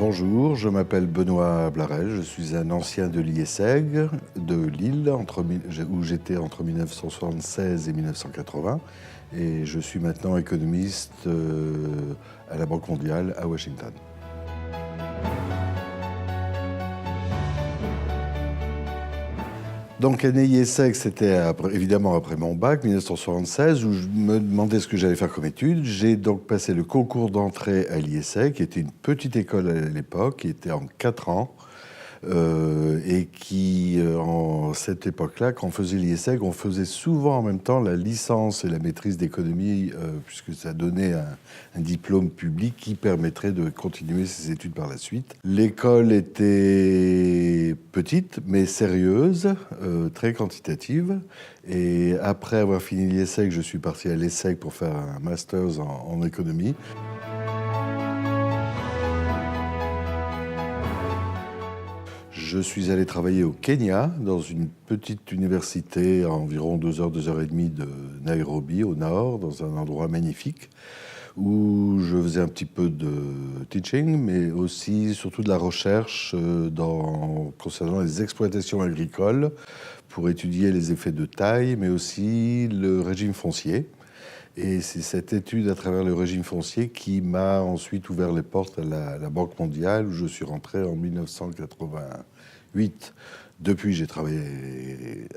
Bonjour, je m'appelle Benoît Blarel, je suis un ancien de l'IESEG de Lille, où j'étais entre 1976 et 1980, et je suis maintenant économiste à la Banque mondiale à Washington. Donc l'année IESEG, c'était évidemment après mon bac, 1976, où je me demandais ce que j'allais faire comme études. J'ai donc passé le concours d'entrée à l'IESEG, qui était une petite école à l'époque, qui était en 4 ans, et qui, en cette époque-là, quand on faisait l'IESEG, on faisait souvent en même temps la licence et la maîtrise d'économie, puisque ça donnait un diplôme public qui permettrait de continuer ses études par la suite. L'école était petite, mais sérieuse, très quantitative. Et après avoir fini l'IESEG, je suis parti à l'ESSEC pour faire un master's en économie. Je suis allé travailler au Kenya, dans une petite université à environ 2 heures, 2 heures et demie de Nairobi, au nord, dans un endroit magnifique, où je faisais un petit peu de teaching, mais aussi surtout de la recherche concernant les exploitations agricoles, pour étudier les effets de taille, mais aussi le régime foncier. Et c'est cette étude à travers le régime foncier qui m'a ensuite ouvert les portes à la Banque mondiale, où je suis rentré en 1988. Depuis, j'ai travaillé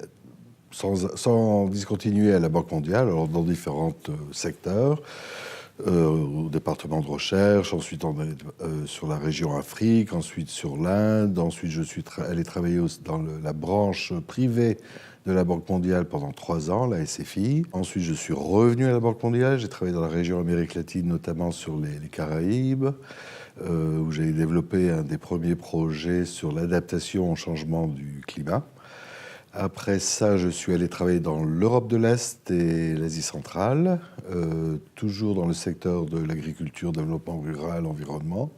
sans discontinuer à la Banque mondiale, alors dans différents secteurs, au département de recherche, ensuite sur la région Afrique, ensuite sur l'Inde, ensuite je suis allé travailler dans la branche privée de la Banque mondiale pendant 3 ans, la SFI. Ensuite, je suis revenu à la Banque mondiale. J'ai travaillé dans la région Amérique latine, notamment sur les Caraïbes, où j'ai développé un des premiers projets sur l'adaptation au changement du climat. Après ça, je suis allé travailler dans l'Europe de l'Est et l'Asie centrale, toujours dans le secteur de l'agriculture, développement rural, environnement.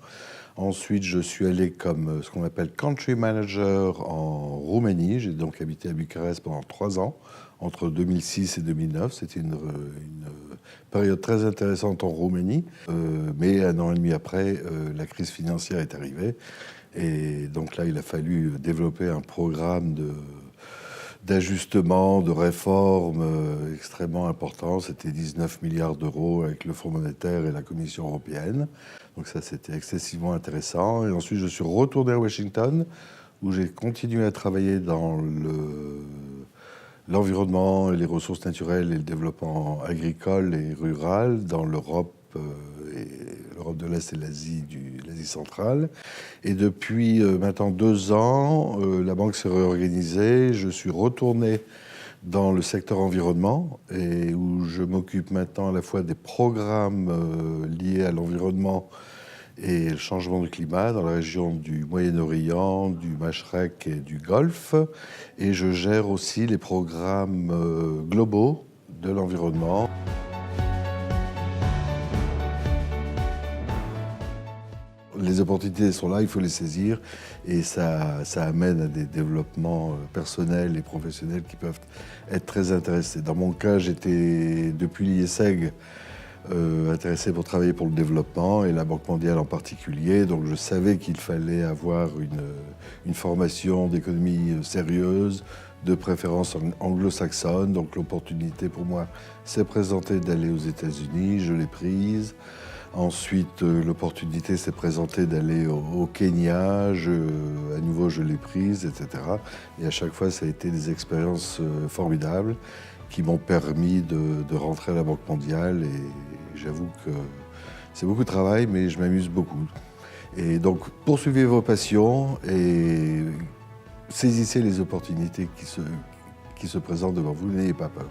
Ensuite, je suis allé comme ce qu'on appelle country manager en Roumanie. J'ai donc habité à Bucarest pendant 3 ans, entre 2006 et 2009. C'était une période très intéressante en Roumanie. Mais 1 an et demi après, la crise financière est arrivée. Et donc là, il a fallu développer un programme d'ajustement, de réforme extrêmement important. C'était 19 milliards d'euros avec le Fonds monétaire et la Commission européenne. Donc ça, c'était excessivement intéressant. Et ensuite, je suis retourné à Washington, où j'ai continué à travailler dans l'environnement et les ressources naturelles et le développement agricole et rural dans l'Europe de l'Est et l'Asie centrale. Et depuis maintenant 2 ans, la banque s'est réorganisée. Je suis retourné dans le secteur environnement, et où je m'occupe maintenant à la fois des programmes liés à l'environnement et le changement du climat dans la région du Moyen-Orient, du Machrek et du Golfe. Et je gère aussi les programmes globaux de l'environnement. Les opportunités sont là, il faut les saisir, et ça amène à des développements personnels et professionnels qui peuvent être très intéressants. Dans mon cas, j'étais depuis l'IESEG intéressé pour travailler pour le développement, et la Banque mondiale en particulier, donc je savais qu'il fallait avoir une formation d'économie sérieuse, de préférence anglo-saxonne. Donc l'opportunité pour moi s'est présentée d'aller aux États-Unis, je l'ai prise. Ensuite, l'opportunité s'est présentée d'aller au Kenya, à nouveau je l'ai prise, etc. Et à chaque fois, ça a été des expériences formidables qui m'ont permis de rentrer à la Banque mondiale. Et j'avoue que c'est beaucoup de travail, mais je m'amuse beaucoup. Et donc, poursuivez vos passions et saisissez les opportunités qui se présentent devant vous, n'ayez pas peur.